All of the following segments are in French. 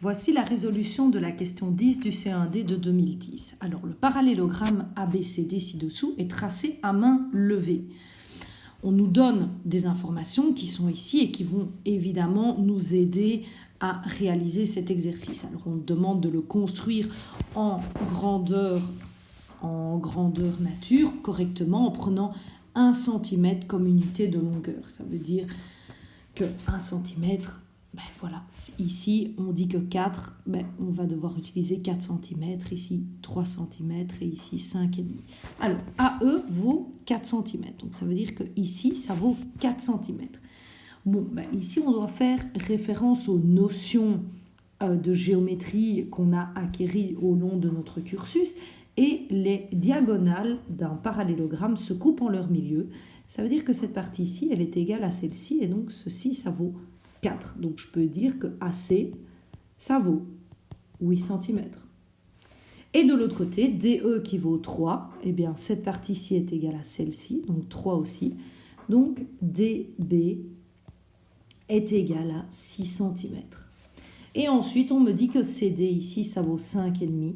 Voici la résolution de la question 10 du C1D de 2010. Alors, le parallélogramme ABCD ci-dessous est tracé à main levée. On nous donne des informations qui sont ici et qui vont évidemment nous aider à réaliser cet exercice. Alors, on demande de le construire en grandeur nature, correctement, en prenant 1 cm comme unité de longueur. Ça veut dire que 1 cm, voilà, ici on dit que 4, on va devoir utiliser 4 cm, ici 3 cm et ici 5,5. Alors, AE vaut 4 cm, donc ça veut dire que ici ça vaut 4 cm. Bon, ici on doit faire référence aux notions de géométrie qu'on a acquéries au long de notre cursus, et les diagonales d'un parallélogramme se coupent en leur milieu. Ça veut dire que cette partie-ci, elle est égale à celle-ci, et donc ceci, ça vaut 4. Donc je peux dire que AC, ça vaut 8 cm. Et de l'autre côté, DE qui vaut 3, eh bien cette partie-ci est égale à celle-ci, donc 3 aussi. Donc DB est égal à 6 cm. Et ensuite, on me dit que CD ici, ça vaut 5,5.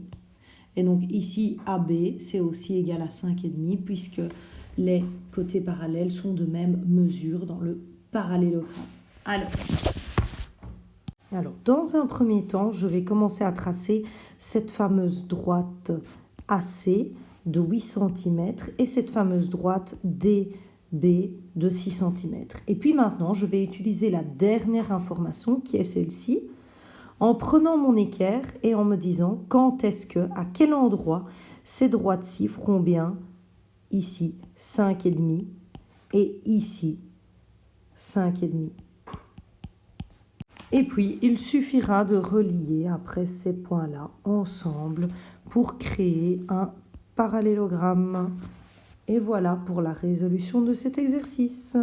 Et donc ici, AB, c'est aussi égal à 5,5 puisque les côtés parallèles sont de même mesure dans le parallélogramme. Alors, dans un premier temps, je vais commencer à tracer cette fameuse droite AC de 8 cm et cette fameuse droite DB de 6 cm. Et puis maintenant, je vais utiliser la dernière information qui est celle-ci, en prenant mon équerre et en me disant quand est-ce que, à quel endroit ces droites-ci feront bien ici 5,5 et ici 5,5. Et puis, il suffira de relier après ces points-là ensemble pour créer un parallélogramme. Et voilà pour la résolution de cet exercice.